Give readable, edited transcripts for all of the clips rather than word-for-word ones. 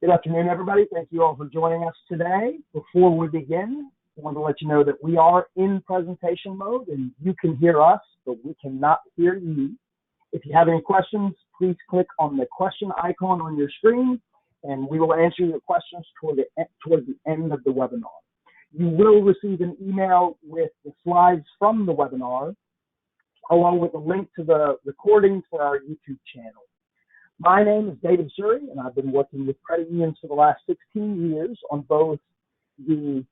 Good afternoon, everybody. Thank you all for joining us today. Before we begin, I want to let you know that we are in presentation mode and you can hear us, but we cannot hear you. If you have any questions, please click on the question icon on your screen and we will answer your questions toward the end of the webinar. You will receive an email with the slides from the webinar, along with a link to the recording for our YouTube channel. My name is David Surrey, and I've been working with credit unions for the last 16 years on both the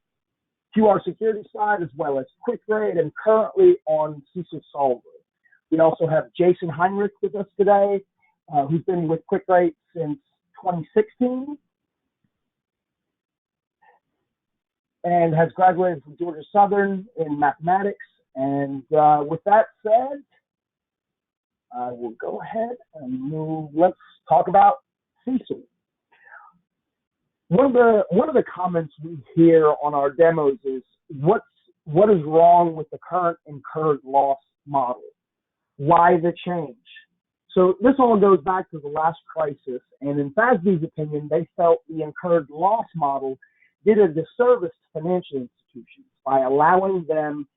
QR security side as well as QwickRate and currently on CECLSolver. We also have Jason Heinrich with us today, who's been with QwickRate since 2016 and has graduated from Georgia Southern in mathematics. And with that said, I will go ahead and move. Let's talk about CECL. One of the comments we hear on our demos is what is wrong with the current incurred loss model? Why the change? So this all goes back to the last crisis, and in FASB's opinion, they felt the incurred loss model did a disservice to financial institutions by allowing them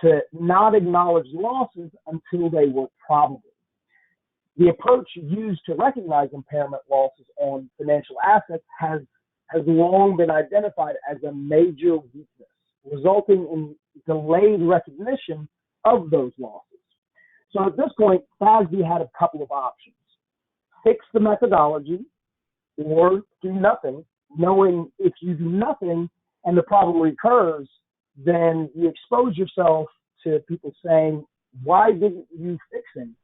to not acknowledge losses until they were probable. The approach used to recognize impairment losses on financial assets has long been identified as a major weakness, resulting in delayed recognition of those losses. So at this point, FASB had a couple of options: fix the methodology or do nothing, knowing if you do nothing and the problem recurs, then you expose yourself to people saying, why didn't you fix anything?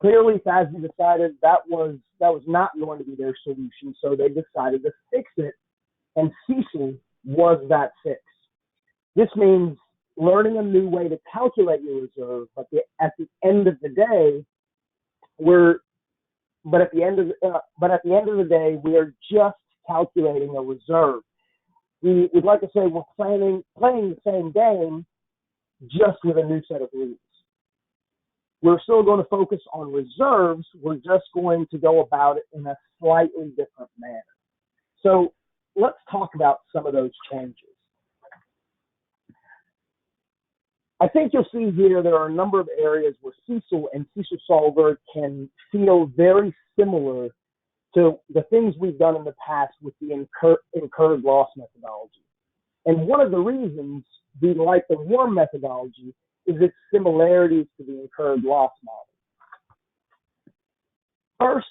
Clearly, FASB decided that was not going to be their solution, so they decided to fix it, and CECL was that fix. This means learning a new way to calculate your reserve, but at the end of the day, we are just calculating a reserve. We'd like to say we're playing the same game, just with a new set of rules. We're still going to focus on reserves. We're just going to go about it in a slightly different manner. So let's talk about some of those changes. I think you'll see here there are a number of areas where CECL and CECLSolver can feel very similar to the things we've done in the past with the incurred loss methodology. And one of the reasons we like the WARM methodology is its similarities to the incurred loss model. First,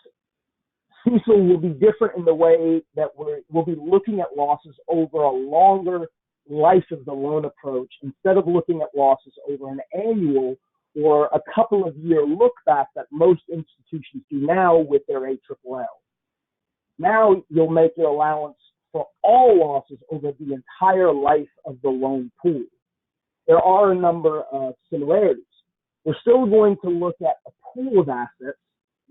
CECL will be different in the way that we'll be looking at losses over a longer life of the loan approach instead of looking at losses over an annual or a couple of year look back that most institutions do now with their ALLL. Now you'll make your allowance for all losses over the entire life of the loan pool. There are a number of similarities. We're still going to look at a pool of assets,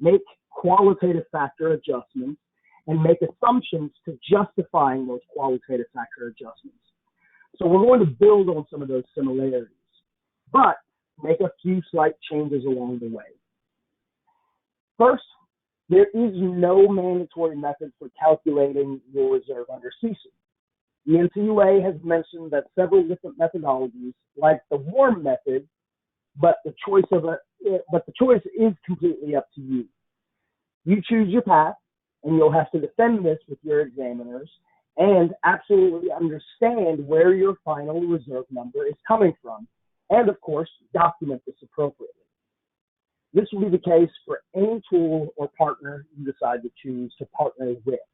make qualitative factor adjustments, and make assumptions to justifying those qualitative factor adjustments. So we're going to build on some of those similarities, but make a few slight changes along the way. First, there is no mandatory method for calculating your reserve under CECL. The NCUA has mentioned that several different methodologies, like the WARM method, but the choice is completely up to you. You choose your path, and you'll have to defend this with your examiners and absolutely understand where your final reserve number is coming from, and of course, document this appropriately. This will be the case for any tool or partner you decide to choose to partner with.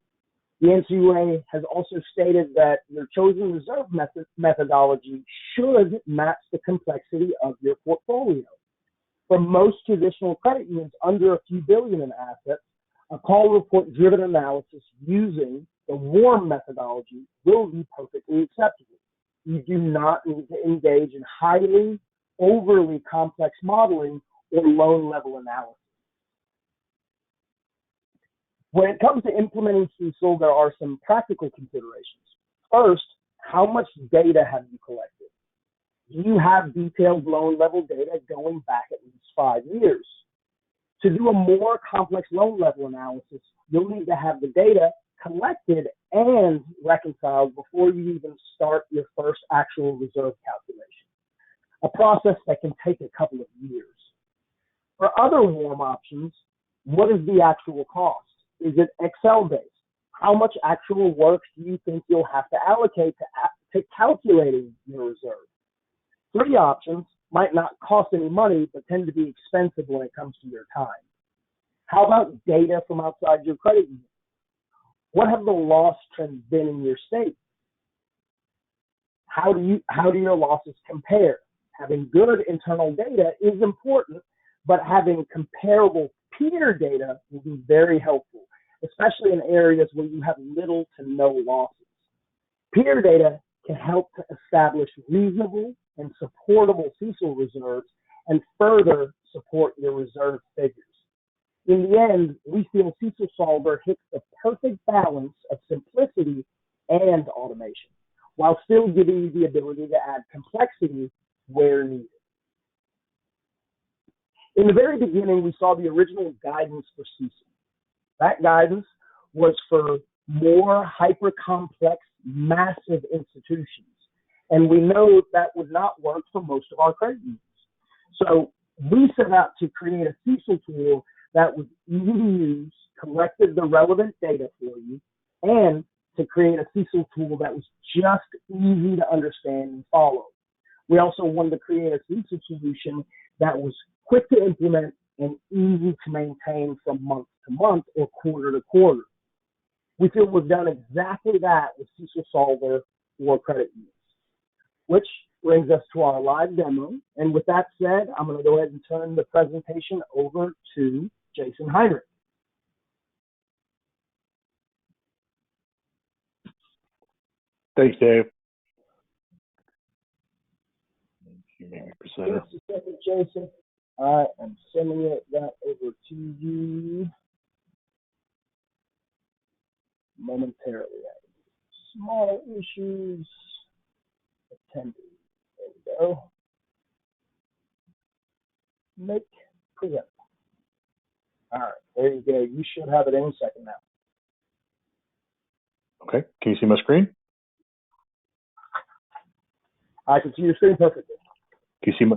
The NCUA has also stated that your chosen reserve methodology should match the complexity of your portfolio. For most traditional credit unions under a few billion in assets, a call report driven analysis using the WARM methodology will be perfectly acceptable. You do not need to engage in highly, overly complex modeling or loan level analysis. When it comes to implementing CECL, there are some practical considerations. First, how much data have you collected? Do you have detailed loan level data going back at least 5 years? To do a more complex loan level analysis, you'll need to have the data collected and reconciled before you even start your first actual reserve calculation, a process that can take a couple of years. For other warm options, what is the actual cost? Is it Excel-based? How much actual work do you think you'll have to allocate to calculating your reserve? 3 options might not cost any money, but tend to be expensive when it comes to your time. How about data from outside your credit union? What have the loss trends been in your state? How do your losses compare? Having good internal data is important, but having comparable peer data will be very helpful, especially in areas where you have little to no losses. Peer data can help to establish reasonable and supportable CECL reserves and further support your reserve figures. In the end, we feel CECLSolver hits the perfect balance of simplicity and automation, while still giving you the ability to add complexity where needed. In the very beginning, we saw the original guidance for CECL. That guidance was for more hyper-complex, massive institutions. And we know that would not work for most of our credit unions. So we set out to create a CECL tool that was easy to use, collected the relevant data for you, and to create a CECL tool that was just easy to understand and follow. We also wanted to create a CECL solution that was quick to implement and easy to maintain from month to month or quarter to quarter. We feel we've done exactly that with CECLSolver for credit unions, which brings us to our live demo. And with that said, I'm going to go ahead and turn the presentation over to Jason Heinrich. Thanks, Dave. You may be presenter. Just a second, Jason. I am sending that over to you momentarily. Small issues attended. There we go. Make present. All right, there you go. You should have it any second now. Okay, can you see my screen? I can see your screen perfectly. Can you see my?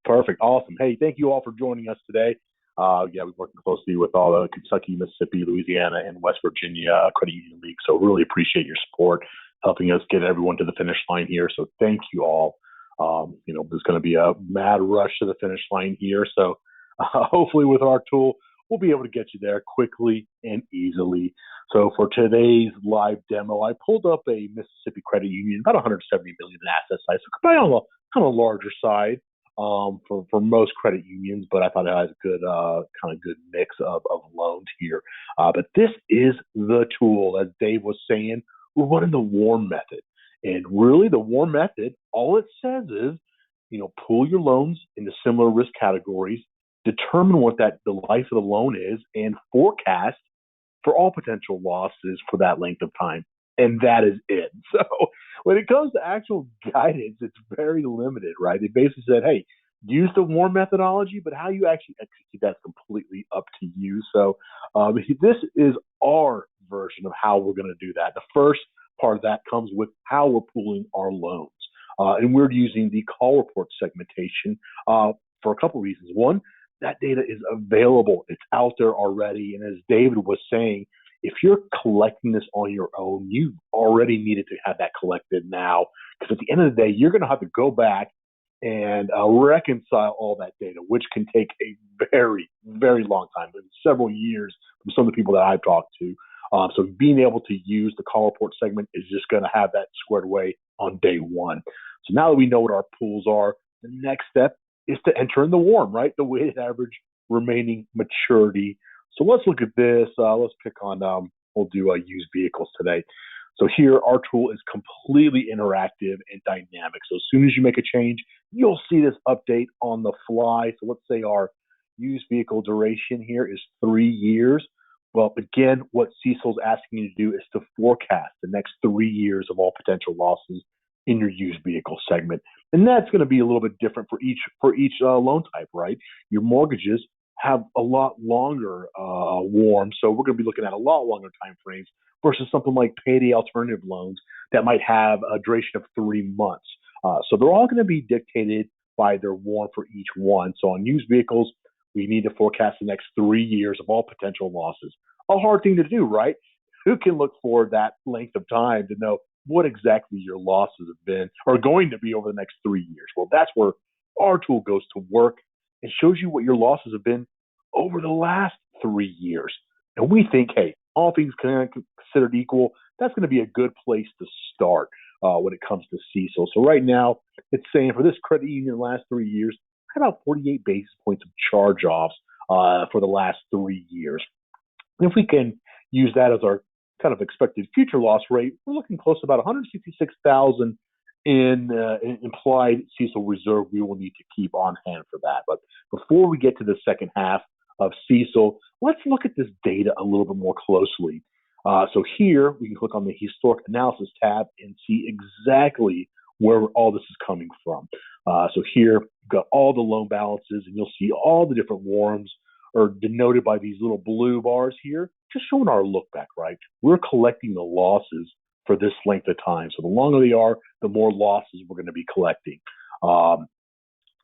Perfect, awesome. Hey, thank you all for joining us today. We're working closely with all the Kentucky, Mississippi, Louisiana, and West Virginia credit union leagues. So really appreciate your support, helping us get everyone to the finish line here. So thank you all. There's going to be a mad rush to the finish line here. So hopefully with our tool, we'll be able to get you there quickly and easily. So for today's live demo, I pulled up a Mississippi credit union, about 170 million in asset size, so probably on the kind of larger side for most credit unions, but I thought it has a good kind of good mix of loans here. But this is the tool, as Dave was saying, we're running the warm method. And really the warm method, all it says is, pull your loans into similar risk categories, determine what the life of the loan is, and forecast for all potential losses for that length of time. And that is it. So when it comes to actual guidance, it's very limited, right? It basically said, hey, use the warm methodology, but how you actually execute that's completely up to you. So this is our version of how we're going to do that. The first part of that comes with how we're pooling our loans. And we're using the call report segmentation for a couple reasons. One, that data is available. It's out there already. And as David was saying, if you're collecting this on your own, you already needed to have that collected now. Because at the end of the day, you're going to have to go back and reconcile all that data, which can take a very, very long time, several years from some of the people that I've talked to. So being able to use the call report segment is just going to have that squared away on day one. So now that we know what our pools are, the next step is to enter in the warm, right? The weighted average remaining maturity. So let's look at this. Let's pick on, we'll do used vehicles today. So here, our tool is completely interactive and dynamic. So as soon as you make a change, you'll see this update on the fly. So let's say our used vehicle duration here is 3 years. Well, again, what CECL is asking you to do is to forecast the next 3 years of all potential losses in your used vehicle segment. And that's going to be a little bit different for each loan type, right? Your mortgages have a lot longer warm. So we're going to be looking at a lot longer time frames versus something like payday alternative loans that might have a duration of 3 months. So they're all going to be dictated by their warm for each one. So on used vehicles, we need to forecast the next 3 years of all potential losses. A hard thing to do, right? Who can look for that length of time to know what exactly your losses have been or going to be over the next 3 years? Well, that's where our tool goes to work and shows you what your losses have been over the last 3 years. And we think, hey, all things considered equal, that's going to be a good place to start when it comes to CECL. So right now, it's saying for this credit union, the last 3 years, about 48 basis points of charge-offs for the last 3 years. And if we can use that as our kind of expected future loss rate, we're looking close to about 166,000 in implied CECL reserve we will need to keep on hand for that. But before we get to the second half of CECL, let's look at this data a little bit more closely. So here we can click on the historic analysis tab and see exactly where all this is coming from. So here you've got all the loan balances, and you'll see all the different warms are denoted by these little blue bars here, just showing our look back, right? We're collecting the losses for this length of time. So the longer they are, the more losses we're going to be collecting. So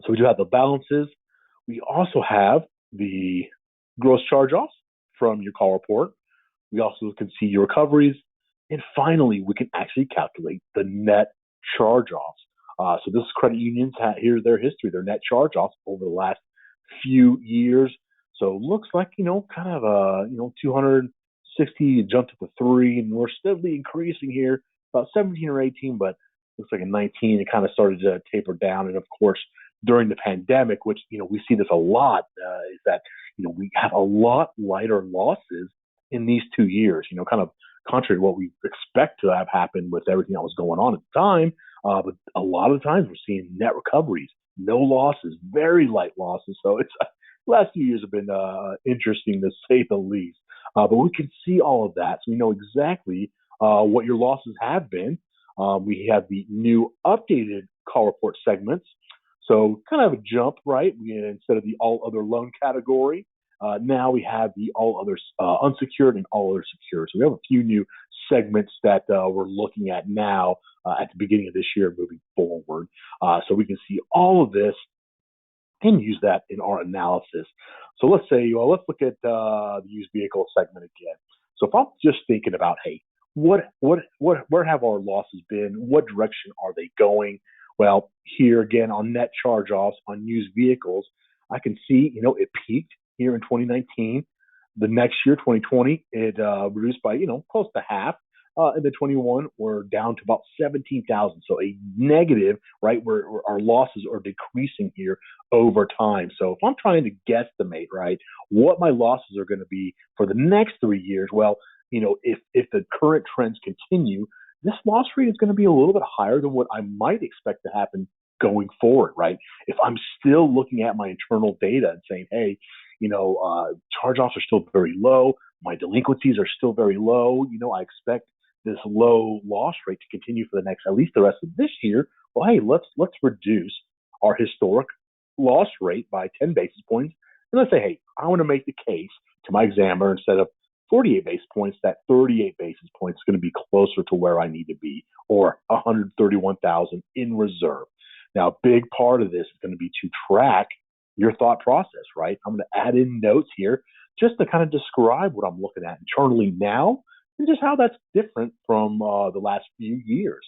we do have the balances. We also have the gross charge-offs from your call report. We also can see your recoveries. And finally, we can actually calculate the net charge-offs. So this credit unions, here's their history, their net charge-offs over the last few years. So it looks like, kind of 260 jumped up to 3, and we're steadily increasing here, about 17 or 18, but looks like in 19, it kind of started to taper down. And of course, during the pandemic, which, we see this a lot, is that, we have a lot lighter losses in these 2 years, kind of contrary to what we expect to have happened with everything that was going on at the time. But a lot of the times we're seeing net recoveries, no losses, very light losses. So it's last few years have been interesting to say the least. But we can see all of that. So we know exactly what your losses have been. We have the new updated call report segments. So kind of a jump, right? Instead of the all other loan category, now we have the all other unsecured and all other secured. So we have a few new segments that we're looking at now at the beginning of this year moving forward. So we can see all of this and use that in our analysis. So let's look at the used vehicle segment again. So if I'm just thinking about, hey, where have our losses been? What direction are they going? Well, here again on net charge-offs on used vehicles, I can see, it peaked here in 2019. The next year, 2020, it reduced by, close to half. And then 21, we're down to about 17,000. So a negative, right, where our losses are decreasing here over time. So if I'm trying to guesstimate, right, what my losses are going to be for the next 3 years, well, if the current trends continue, this loss rate is going to be a little bit higher than what I might expect to happen going forward, right? If I'm still looking at my internal data and saying, hey, charge-offs are still very low, my delinquencies are still very low, I expect this low loss rate to continue for the next, at least the rest of this year. Well, hey, let's reduce our historic loss rate by 10 basis points. And let's say, hey, I want to make the case to my examiner, instead of 48 basis points, that 38 basis points is going to be closer to where I need to be, or 131,000 in reserve. Now, a big part of this is going to be to track your thought process, right? I'm going to add in notes here just to kind of describe what I'm looking at internally now and just how that's different from the last few years.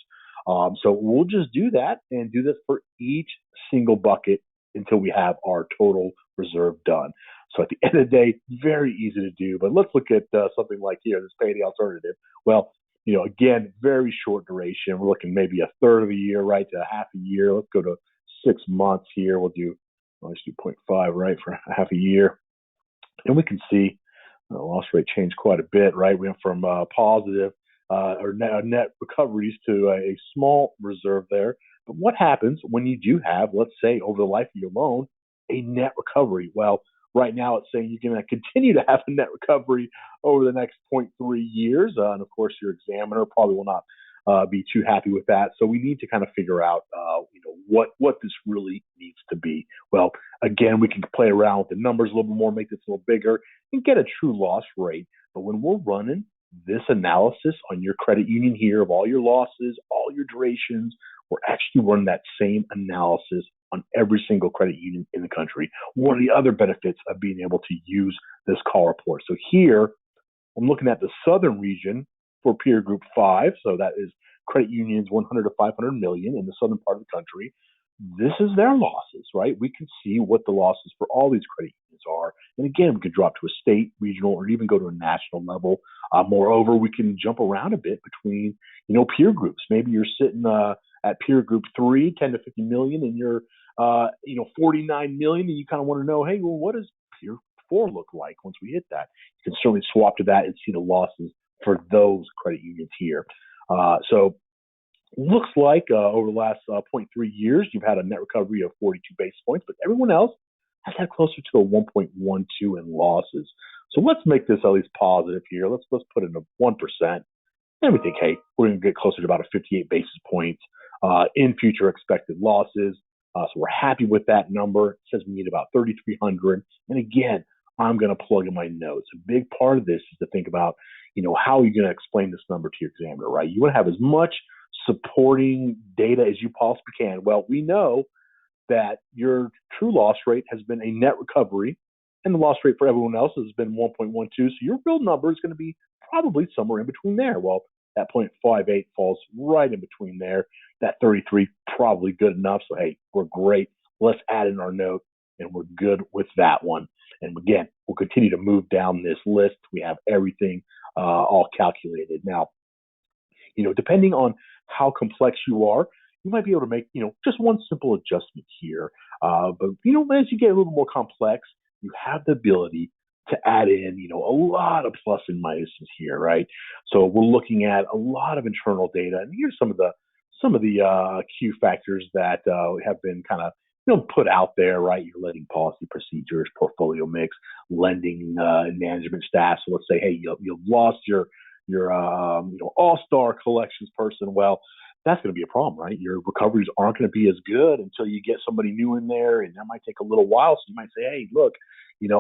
So we'll just do that and do this for each single bucket until we have our total reserve done. So at the end of the day, very easy to do. But let's look at something like here, this payday alternative. Well, again, very short duration. We're looking maybe a third of a year, right, to half a year. Let's go to 6 months here. Let's do 0.5, right, for half a year. And we can see the loss rate changed quite a bit, right? We went from positive or net recoveries to a small reserve there. But what happens when you do have, let's say, over the life of your loan, a net recovery? Well, right now it's saying you're going to continue to have a net recovery over the next 0.3 years. And of course, your examiner probably will not be too happy with that. So we need to kind of figure out, what this really needs to be. Well, again, we can play around with the numbers a little bit more, make this a little bigger, and get a true loss rate. But when we're running this analysis on your credit union here of all your losses, all your durations, we're actually running that same analysis on every single credit union in the country. One of the other benefits of being able to use this call report. So here, I'm looking at the southern region for peer group 5. So that is credit unions 100 to 500 million in the southern part of the country. This is their losses, right? We can see what the losses for all these credit unions are. And again, we could drop to a state, regional, or even go to a national level. Moreover, we can jump around a bit between, peer groups. Maybe you're sitting at peer group 3, 10 to 50 million, and you're, 49 million, and you kind of want to know, hey, well, what does peer 4 look like once we hit that? You can certainly swap to that and see the losses for those credit unions here. So looks like over the last 0.3 years, you've had a net recovery of 42 basis points, but everyone else has had closer to a 1.12 in losses. So let's make this at least positive here. Let's put it in a 1%. And we think, hey, we're going to get closer to about a 58 basis points in future expected losses. So we're happy with that number. It says we need about 3,300. And again, I'm going to plug in my notes. A big part of this is to think about, how are you going to explain this number to your examiner, right? You want to have as much supporting data as you possibly can. Well, we know that your true loss rate has been a net recovery, and the loss rate for everyone else has been 1.12. So your real number is going to be probably somewhere in between there. Well, that 0.58 falls right in between there. That 33 probably good enough. So, hey, we're great. Let's add in our note, and we're good with that one. And again, we'll continue to move down this list. We have everything all calculated. Now, depending on how complex you are, you might be able to make, just one simple adjustment here. But, as you get a little more complex, you have the ability to add in, a lot of plus and minuses here, right? So we're looking at a lot of internal data, and here's some of the Q factors that have been kind of put out there, right? Your lending policy procedures, portfolio mix, lending management staff. So let's say, hey, you've lost your all-star collections person. Well, that's going to be a problem, right? Your recoveries aren't going to be as good until you get somebody new in there, and that might take a little while. So you might say, hey, look,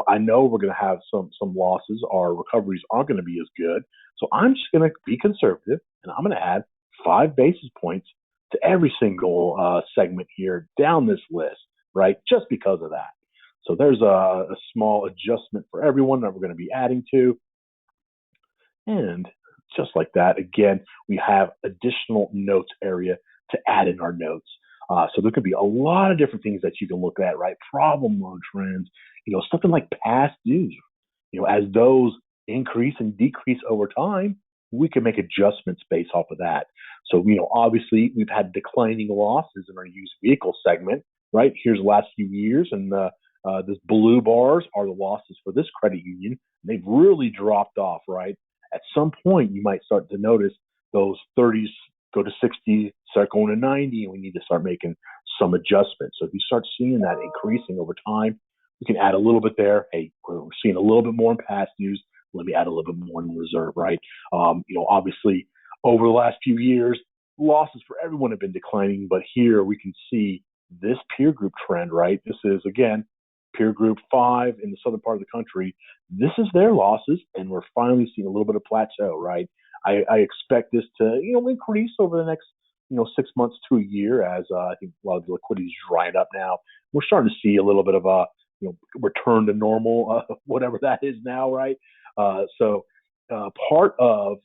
I know we're going to have some losses. Our recoveries aren't going to be as good. So I'm just going to be conservative, and I'm going to add 5 basis points to every single segment here down this list, right? Just because of that. So there's a small adjustment for everyone that we're going to be adding to. And just like that, again, we have additional notes area to add in our notes. So there could be a lot of different things that you can look at, right? Problem loan trends, something like past dues. As those increase and decrease over time, we can make adjustments based off of that. So, obviously we've had declining losses in our used vehicle segment, right? Here's the last few years, and this blue bars are the losses for this credit union. They've really dropped off, right? At some point, you might start to notice those 30s go to 60, start going to 90, and we need to start making some adjustments. So if you start seeing that increasing over time, we can add a little bit there. Hey, we're seeing a little bit more in past dues. Let me add a little bit more in reserve, right? Obviously, over the last few years, losses for everyone have been declining, but here we can see this peer group trend, right? This is, again, peer group 5 in the southern part of the country. This is their losses, and we're finally seeing a little bit of plateau, right? I expect this to, increase over the next, 6 months to a year as I think a lot of the liquidity is drying up now. We're starting to see a little bit of a, return to normal, whatever that is now, right? So part of,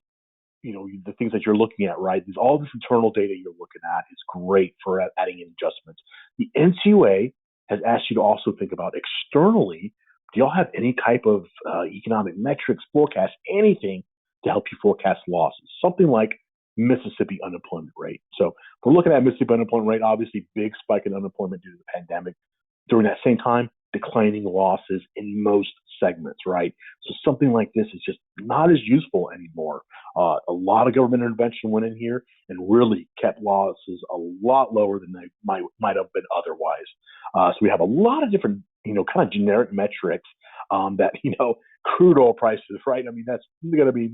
the things that you're looking at, right, is all this internal data you're looking at is great for adding in adjustments. The NCUA has asked you to also think about externally, do y'all have any type of economic metrics, forecast, anything to help you forecast losses? Something like Mississippi unemployment rate. So if we're looking at Mississippi unemployment rate, obviously big spike in unemployment due to the pandemic. During that same time, declining losses in most segments, right? So something like this is just not as useful anymore. A lot of government intervention went in here and really kept losses a lot lower than they might have been otherwise. So we have a lot of different, kind of generic metrics that, crude oil prices, right? I mean, that's going to be,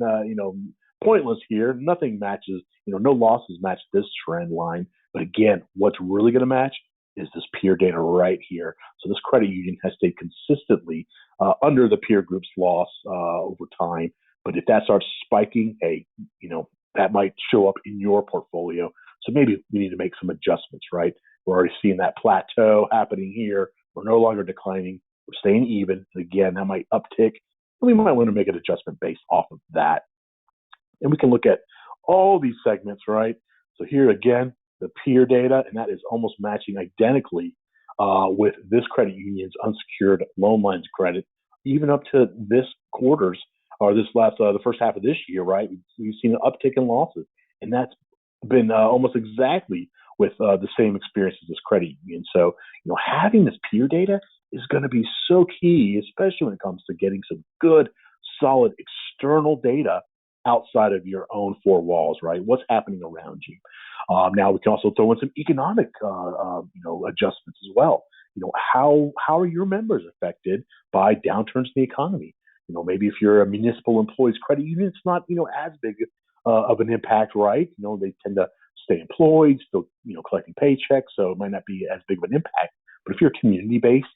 pointless here. Nothing matches, no losses match this trend line. But again, what's really going to match is this peer data right here. So this credit union has stayed consistently under the peer group's loss over time. But if that starts spiking, hey, that might show up in your portfolio. So maybe we need to make some adjustments, right? We're already seeing that plateau happening here. We're no longer declining. We're staying even. And again, that might uptick. And we might want to make an adjustment based off of that. And we can look at all these segments, right? So here again, the peer data, and that is almost matching identically with this credit union's unsecured loan lines of credit, even up to this quarter's or this the first half of this year, right? We've seen an uptick in losses, and that's been almost exactly with the same experience as this credit union. So, having this peer data is going to be so key, especially when it comes to getting some good, solid external data outside of your own four walls, right? What's happening around you? Now we can also throw in some economic, adjustments as well. How are your members affected by downturns in the economy? Maybe if you're a municipal employees credit union, it's not, as big of an impact, right? They tend to stay employed, still, collecting paychecks, so it might not be as big of an impact. But if you're a community-based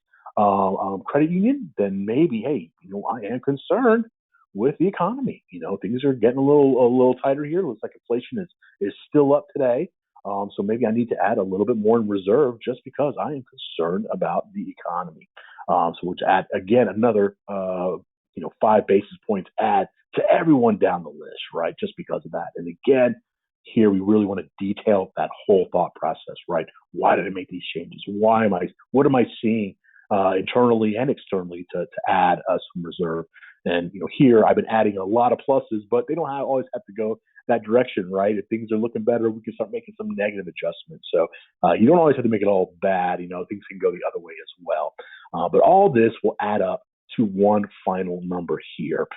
credit union, then maybe, hey, I am concerned with the economy. Things are getting a little tighter here. Looks like inflation is still up today. So maybe I need to add a little bit more in reserve just because I am concerned about the economy. So we'll add again another 5 basis points add to everyone down the list, right? Just because of that. And again, here we really want to detail that whole thought process, right? Why did I make these changes? What am I seeing internally and externally to add some reserve? And here I've been adding a lot of pluses, but they don't always have to go that direction, right? If things are looking better, we can start making some negative adjustments. So you don't always have to make it all bad. Things can go the other way as well. But all this will add up to one final number here.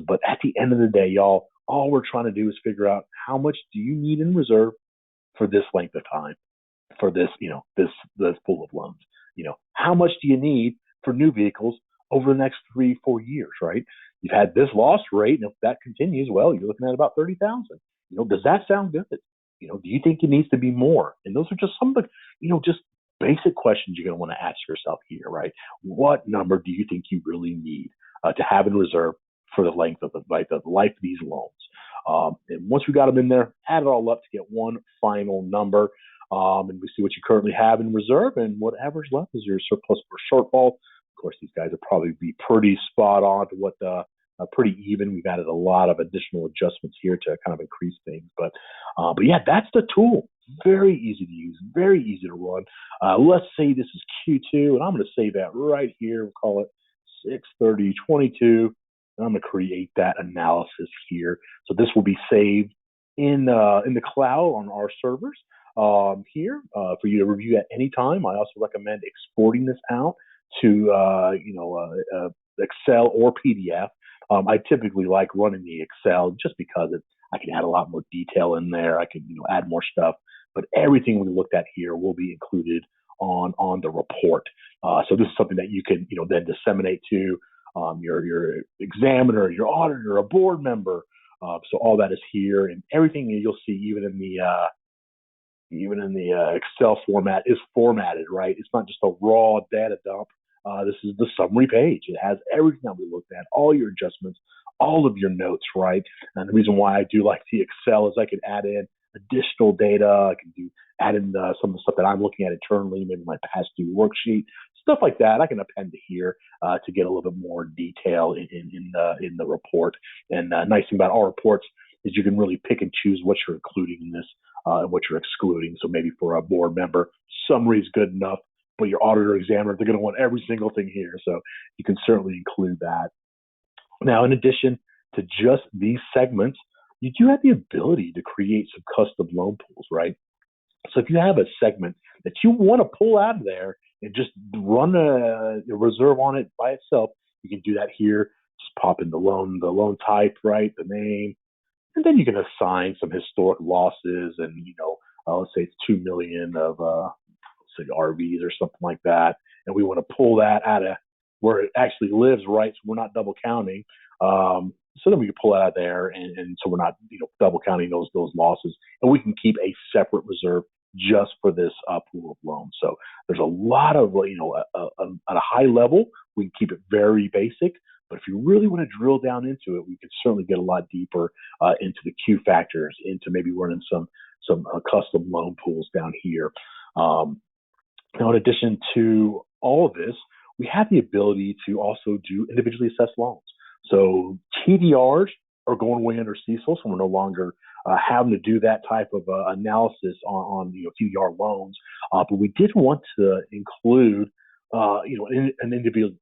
But at the end of the day, y'all, all we're trying to do is figure out how much do you need in reserve for this length of time, for this, this pool of loans. How much do you need for new vehicles over the next 3-4 years, right? You've had this loss rate, and if that continues, well, you're looking at about 30,000. Does that sound good? Do you think it needs to be more? And those are just some of the, just basic questions you're going to want to ask yourself here, right? What number do you think you really need to have in reserve for the length of the life of these loans? And once we got them in there, add it all up to get one final number. And we see what you currently have in reserve, and whatever's left is your surplus or shortfall. Of course, these guys will probably be pretty spot on to what pretty even. We've added a lot of additional adjustments here to kind of increase things, but yeah, that's the tool. Very easy to use, very easy to run. Let's say this is Q2, and I'm going to save that right here. We'll call it 6/30/22, and I'm going to create that analysis here. So this will be saved in the cloud on our servers here for you to review at any time. I also recommend exporting this out to Excel or PDF. I typically like running the Excel just because I can add a lot more detail in there. I can add more stuff, but everything we looked at here will be included on the report. So this is something that you can then disseminate to your examiner, your auditor, a board member. So all that is here, and everything you'll see, even in the Excel format, is formatted, right? It's not just a raw data dump. This is the summary page. It has everything that we looked at, all your adjustments, all of your notes, right? And the reason why I do like the Excel is I can add in additional data. I can add in some of the stuff that I'm looking at internally, maybe my past due worksheet, stuff like that. I can append to here to get a little bit more detail in the report. And nice thing about our reports is you can really pick and choose what you're including in this and what you're excluding. So maybe for a board member, summary is good enough, but your auditor examiner, they're going to want every single thing here. So you can certainly include that. Now, in addition to just these segments, you do have the ability to create some custom loan pools, right? So if you have a segment that you want to pull out of there and just run a reserve on it by itself, you can do that here. Just pop in the loan type, right, the name, and then you can assign some historic losses. And let's say it's 2 million of say RVs or something like that, and we want to pull that out of where it actually lives, right? So we're not double counting. So then we can pull it out of there, and so we're not double counting those losses, and we can keep a separate reserve just for this pool of loans. So there's a lot of at a high level we can keep it very basic, but if you really want to drill down into it, we can certainly get a lot deeper into the Q factors, into maybe running some custom loan pools down here. Now, in addition to all of this, we have the ability to also do individually assessed loans. So TDRs are going away under CECL, so we're no longer having to do that type of analysis on TDR loans. But we did want to include an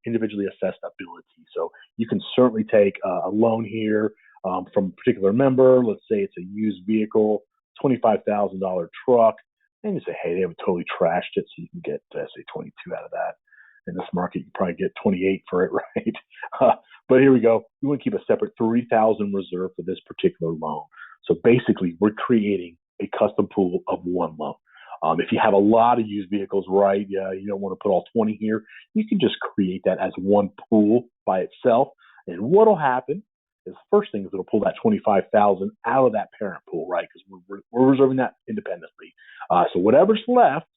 individually assessed ability. So you can certainly take a loan here from a particular member. Let's say it's a used vehicle, $25,000 truck, and you say, hey, they haven't totally trashed it, so you can get, say, 22 out of that. In this market, you probably get 28 for it, right? But here we go. We want to keep a separate 3,000 reserve for this particular loan. So basically, we're creating a custom pool of one loan. If you have a lot of used vehicles, right, you don't want to put all 20 here, you can just create that as one pool by itself. And what will happen is, the first thing is it'll pull that 25,000 out of that parent pool, right? Because we're reserving that independently. So whatever's left,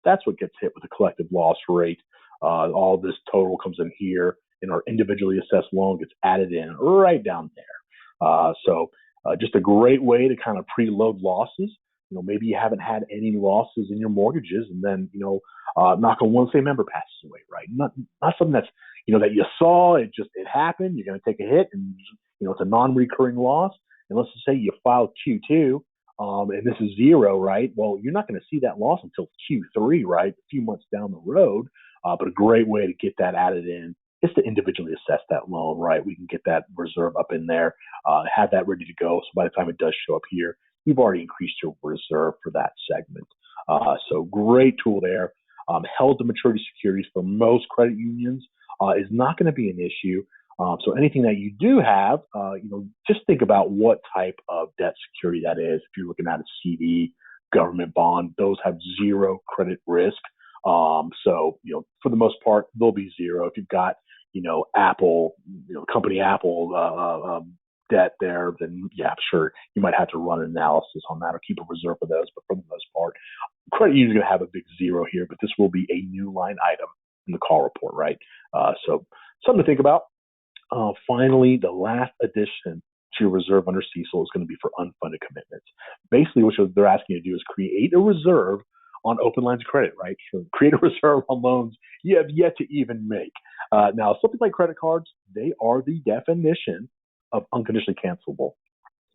that's what gets hit with the collective loss rate. All this total comes in here, and our individually assessed loan gets added in right down there. So just a great way to kind of preload losses. Maybe you haven't had any losses in your mortgages, and then knock on wood, say a member passes away, right? Not something that's that you saw, it happened. You're going to take a hit, and it's a non-recurring loss. And let's just say you filed Q2, and this is zero, right? Well, you're not going to see that loss until Q3, right? A few months down the road. But a great way to get that added in is to individually assess that loan, right? We can get that reserve up in there, have that ready to go. So by the time it does show up here, you've already increased your reserve for that segment. So great tool there. Held to maturity securities for most credit unions is not going to be an issue. So anything that you do have, just think about what type of debt security that is. If you're looking at a CD, government bond, those have zero credit risk. So, for the most part, they'll be zero. If you've got, Apple, company Apple, debt there, then yeah, sure, you might have to run an analysis on that or keep a reserve for those. But for the most part, credit union is going to have a big zero here, but this will be a new line item in the call report, right? So something to think about. Finally, the last addition to your reserve under CECL is going to be for unfunded commitments. Basically, what they're asking you to do is create a reserve on open lines of credit, right? So create a reserve on loans you have yet to even make. Now, something like credit cards, they are the definition of unconditionally cancelable.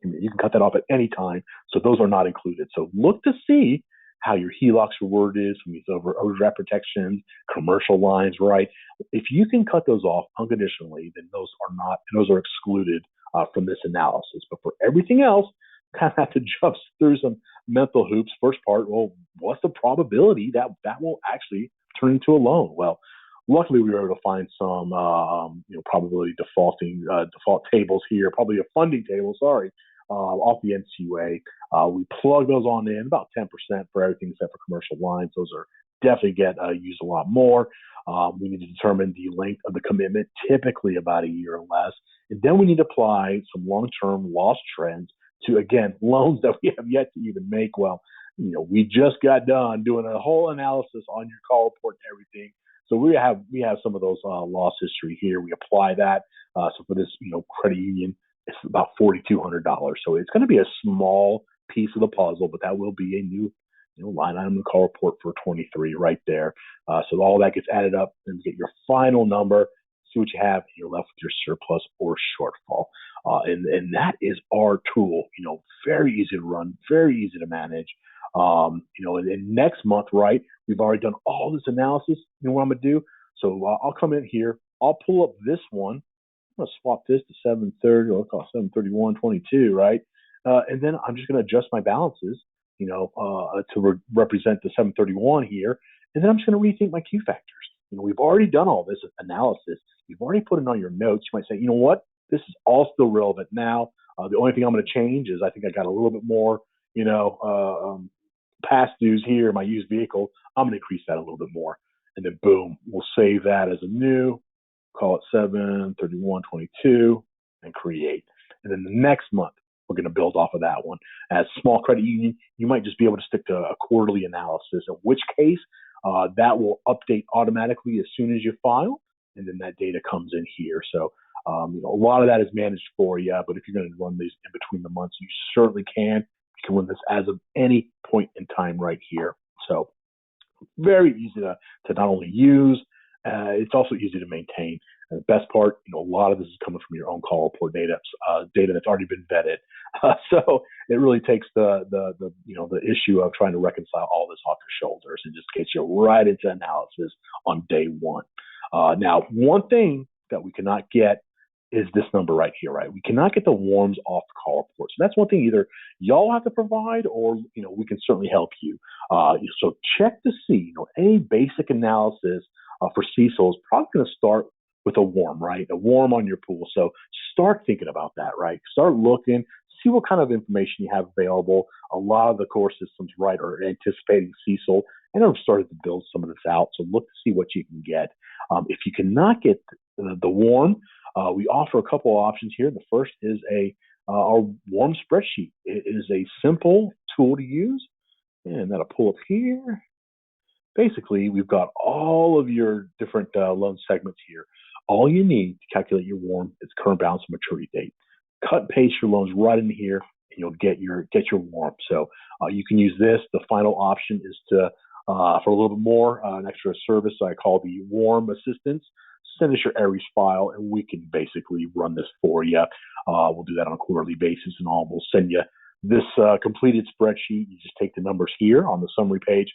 You can cut that off at any time, so those are not included. So look to see how your HELOCs reward is from these overdraft protections, commercial lines, right? If you can cut those off unconditionally, then those are excluded from this analysis. But for everything else, kind of have to jump through some mental hoops. First part, well, what's the probability that will actually turn into a loan? Well, luckily we were able to find some probability default tables here, probably a funding table, off the NCUA. We plug those on in, about 10% for everything except for commercial lines. Those are definitely get used a lot more. We need to determine the length of the commitment, typically about a year or less. And then we need to apply some long-term loss trends to, again, loans that we have yet to even make. Well, we just got done doing a whole analysis on your call report and everything. So we have some of those loss history here. We apply that. So for this, credit union, it's about $4,200. So it's going to be a small piece of the puzzle, but that will be a new line item in the call report for 23 right there. So all that gets added up and you get your final number. See what you have, and you're left with your surplus or shortfall. And that is our tool. Very easy to run, very easy to manage. And next month, right, we've already done all this analysis. You know what I'm going to do? So I'll come in here. I'll pull up this one. I'm going to swap this to 730, or I'll call it 731.22, right? And then I'm just going to adjust my balances, to represent the 731 here. And then I'm just going to rethink my Q factors. We've already done all this analysis. You've already put it on your notes. You might say, you know what? This is all still relevant now. The only thing I'm going to change is I think I got a little bit more, past dues here in my used vehicle. I'm going to increase that a little bit more. And then boom, we'll save that as a new, call it 731.22. and create. And then the next month, we're going to build off of that one. As small credit union, you might just be able to stick to a quarterly analysis, in which case that will update automatically as soon as you file, and then that data comes in here. So a lot of that is managed for you, but if you're going to run these in between the months, you certainly can. You can run this as of any point in time right here. So very easy to not only use, it's also easy to maintain. And the best part, a lot of this is coming from your own call report data, data that's already been vetted. So it really takes the issue of trying to reconcile all this off your shoulders and just gets you right into analysis on day one. Now, one thing that we cannot get is this number right here, right? We cannot get the WARMs off the call report. So that's one thing either y'all have to provide or, we can certainly help you. So check to see, any basic analysis for CECL is probably going to start with a WARM, right? A WARM on your pool. So start thinking about that, right? Start looking, see what kind of information you have available. A lot of the core systems, right, are anticipating CECL and have started to build some of this out. So look to see what you can get. If you cannot get the WARM, we offer a couple of options here. The first is our WARM spreadsheet. It is a simple tool to use, and that'll pull up here. Basically, we've got all of your different loan segments here. All you need to calculate your WARM is current balance and maturity date. Cut and paste your loans right in here, and you'll get your WARM. So you can use this. The final option is to for a little bit more, an extra service I call the WARM assistance. Send us your Aries file, and we can basically run this for you. We'll do that on a quarterly basis, and we'll send you this completed spreadsheet. You just take the numbers here on the summary page,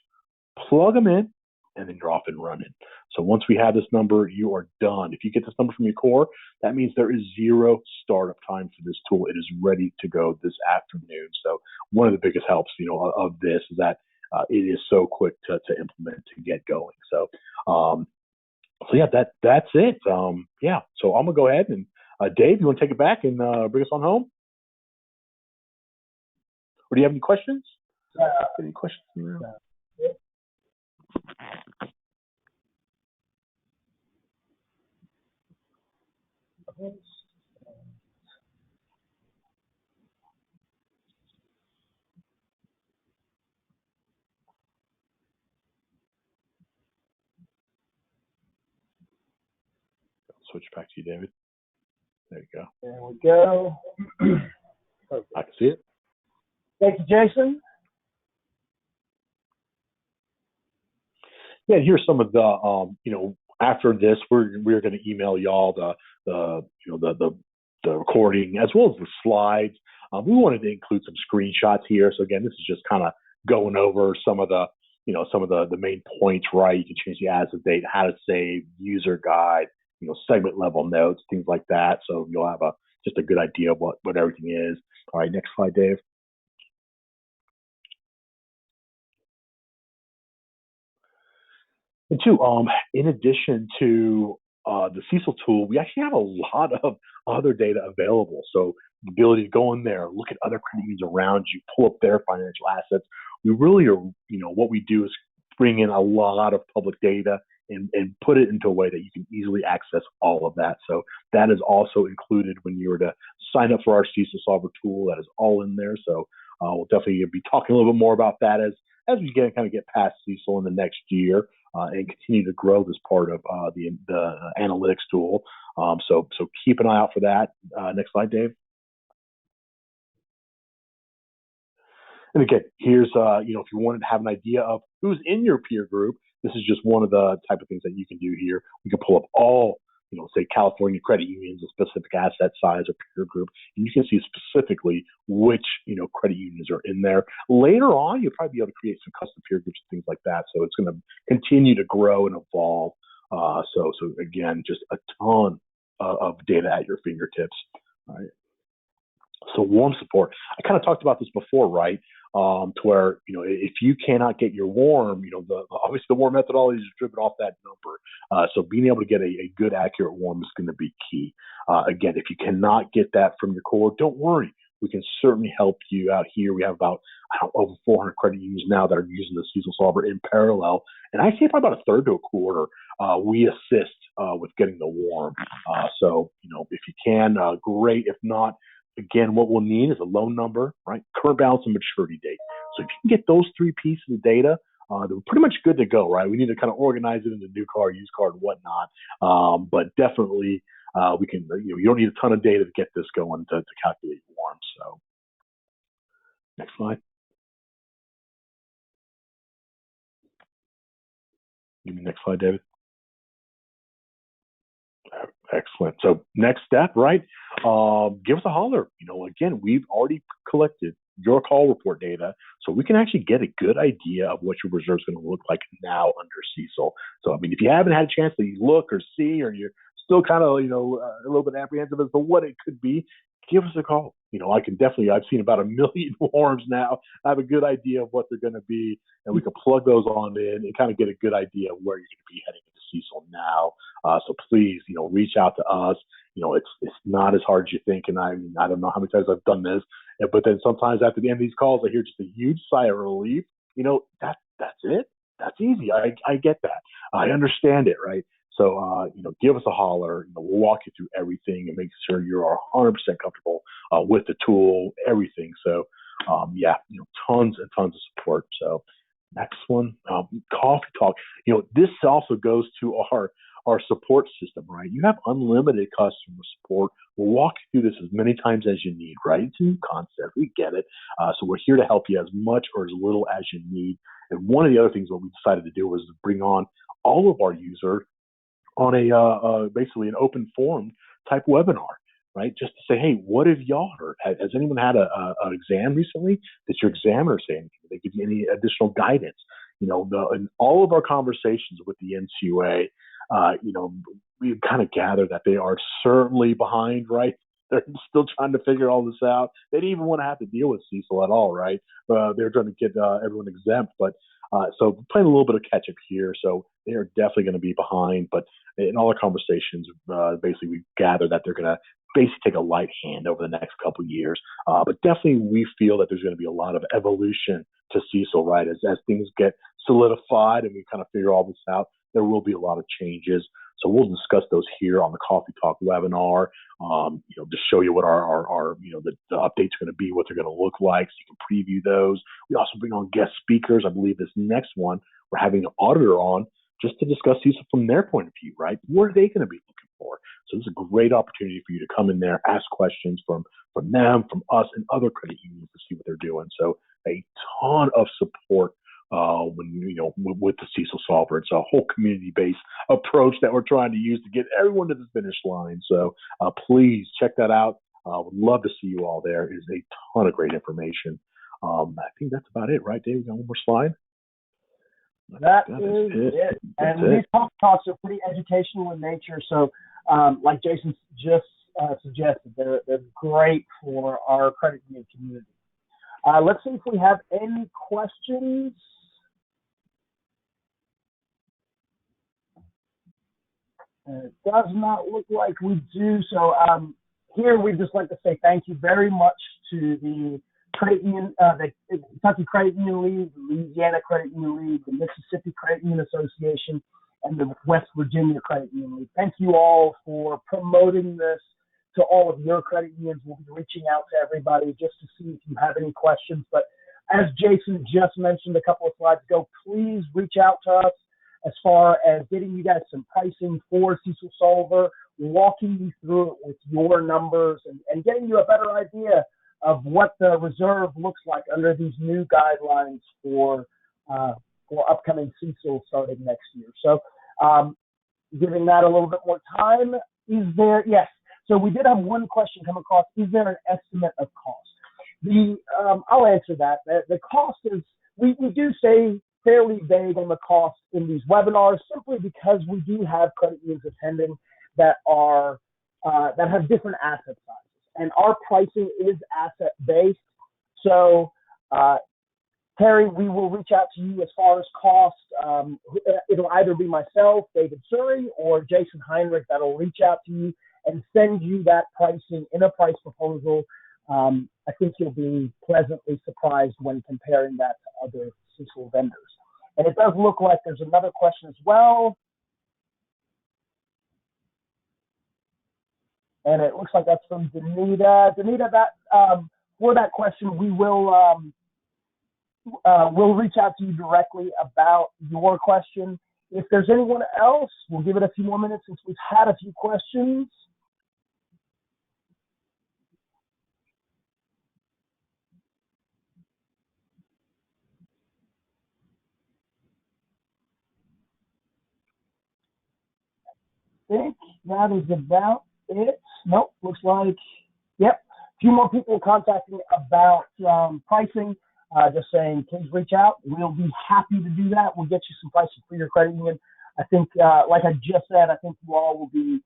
plug them in, and then you're off and running. So once we have this number, you are done. If you get this number from your core, that means there is zero startup time for this tool. It is ready to go this afternoon. So one of the biggest helps, of this is that it is so quick to implement, to get going. So yeah, that's it. Yeah, so I'm gonna go ahead and Dave, you want to take it back and bring us on home? Or do you have any questions? Any questions? Switch back to you, David. There you go. There we go. I can see it. Thank you, Jason. Yeah, here's some of the after this we're going to email y'all the recording as well as the slides. We wanted to include some screenshots here. So again, this is just kind of going over some of the main points, right? You can change the as of date, how to save, user guide, segment level notes, things like that. So you'll have just a good idea of what everything is. All right, next slide, Dave. And two, in addition to the CECL tool, we actually have a lot of other data available. So the ability to go in there, look at other credit unions around you, pull up their financial assets. We really are, what we do is bring in a lot of public data and put it into a way that you can easily access all of that. So that is also included when you were to sign up for our CECLSolver tool. That is all in there. So we'll definitely be talking a little bit more about that as we get past CECL in the next year and continue to grow this part of the analytics tool. So keep an eye out for that. Next slide, Dave. And again, here's if you wanted to have an idea of who's in your peer group, this is just one of the type of things that you can do here. We can pull up all, say California credit unions, a specific asset size or peer group, and you can see specifically which, credit unions are in there. Later on, you'll probably be able to create some custom peer groups and things like that. So it's going to continue to grow and evolve. So again, just a ton of data at your fingertips. All right. So WARM support, I kind of talked about this before, right? To where, if you cannot get your WARM, obviously the WARM methodology is driven off that number. So being able to get a good, accurate WARM is going to be key. Again, if you cannot get that from your core, don't worry. We can certainly help you out here. We have about over 400 credit unions now that are using the CECLSolver in parallel. And I say probably about a third to a quarter, we assist with getting the warm. So, if you can, great. If not, again, what we'll need is a loan number, right? Current balance and maturity date. So if you can get those three pieces of data, they're pretty much good to go, right? We need to kind of organize it into new car, used car, and whatnot. But definitely, we can. You don't need a ton of data to get this going to calculate warm. So, next slide. Give me the next slide, David. Excellent. So next step, right? Give us a holler. Again, we've already collected your call report data, so we can actually get a good idea of what your reserve is going to look like now under CECL. So, if you haven't had a chance to look or see, or you're still kind of, a little bit apprehensive as to what it could be, give us a call. I've seen about 1 million forms now. I have a good idea of what they're going to be, and we can plug those on in and kind of get a good idea of where you're going to be heading into CECL now. So please, reach out to us. It's not as hard as you think. And I don't know how many times I've done this, but then sometimes after the end of these calls, I hear just a huge sigh of relief. That's it. That's easy. I get that. I understand it, right? So, give us a holler. We'll walk you through everything and make sure you are 100% comfortable with the tool, everything. So, tons and tons of support. So, next one, Coffee Talk. This also goes to our support system, right? You have unlimited customer support. We'll walk you through this as many times as you need, right? It's a new concept. We get it. So we're here to help you as much or as little as you need. And one of the other things what we decided to do was to bring on all of our users on a basically an open forum type webinar, right? Just to say, hey, what have y'all heard? Has anyone had an exam recently? Did your examiner say anything? Did they give you any additional guidance? In all of our conversations with the NCUA, we kind of gather that they are certainly behind, right? They're still trying to figure all this out. They didn't even want to have to deal with CECL at all, right? They're trying to get everyone exempt, but so playing a little bit of catch up here. So they are definitely going to be behind, but in all our conversations, basically we gather that they're going to basically take a light hand over the next couple of years. But definitely we feel that there's going to be a lot of evolution to CECL, right? As things get solidified and we kind of figure all this out, there will be a lot of changes. So we'll discuss those here on the Coffee Talk webinar, to show you what our the updates are going to be, what they're going to look like, so you can preview those. We also bring on guest speakers. I believe this next one, we're having an auditor on just to discuss CECL from their point of view, right? What are they going to be looking for? So this is a great opportunity for you to come in there, ask questions from them, from us, and other credit unions to see what they're doing. So a ton of support with the CECLSolver. It's a whole community-based approach that we're trying to use to get everyone to the finish line. So please check that out. Would love to see you all there. It is a ton of great information. I think that's about it, right, Dave? We got one more slide. That is it. And these talks are pretty educational in nature. So like Jason just suggested, they're great for our credit union community. Let's see if we have any questions. It does not look like we do. So here we'd just like to say thank you very much to the Credit Union, the Kentucky Credit Union League, the Louisiana Credit Union League, the Mississippi Credit Union Association, and the West Virginia Credit Union League. Thank you all for promoting this to all of your credit unions. We'll be reaching out to everybody just to see if you have any questions. But as Jason just mentioned a couple of slides ago, please reach out to us as far as getting you guys some pricing for CECLSolver, walking you through it with your numbers, and getting you a better idea of what the reserve looks like under these new guidelines for upcoming CECL starting next year. So giving that a little bit more time, yes. So we did have one question come across. Is there an estimate of cost? I'll answer that. The cost is, we do say fairly vague on the cost in these webinars, simply because we do have credit unions attending that have different asset sizes, and our pricing is asset based. So Terry, we will reach out to you as far as cost. It'll either be myself, David Surrey, or Jason Heinrich that'll reach out to you and send you that pricing in a price proposal. I think you'll be pleasantly surprised when comparing that to other CECL vendors. And it does look like there's another question as well. And it looks like that's from Danita. Danita, that for that question, we will we'll reach out to you directly about your question. If there's anyone else, we'll give it a few more minutes since we've had a few questions. I think that is about it. Nope, looks like, yep, a few more people contacting about pricing, just saying, please reach out. We'll be happy to do that. We'll get you some pricing for your credit union. I think, like I just said, I think you all will be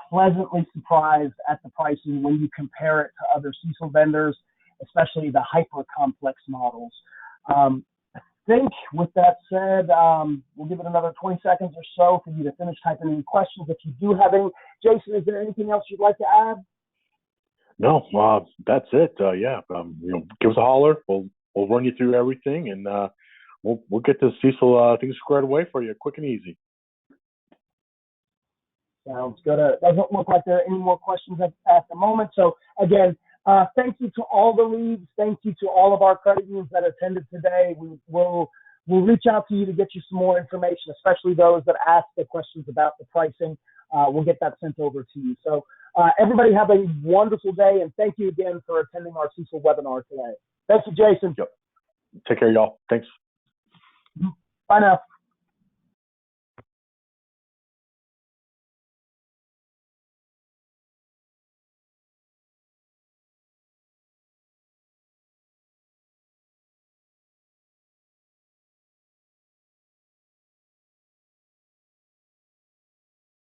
pleasantly surprised at the pricing when you compare it to other CECL vendors, especially the hyper-complex models. I think with that said, we'll give it another 20 seconds or so for you to finish typing any questions. If you do have any, Jason, is there anything else you'd like to add? No, that's it. Yeah, give us a holler. We'll run you through everything, and we'll get the CECL things squared away for you, quick and easy. Sounds good. Doesn't look like there are any more questions at the moment. So again, thank you to all the leads. Thank you to all of our credit unions that attended today. We'll reach out to you to get you some more information, especially those that ask the questions about the pricing. We'll get that sent over to you. So everybody have a wonderful day, and thank you again for attending our CECL webinar today. Thank you, Jason. Yep. Take care, y'all. Thanks. Bye now.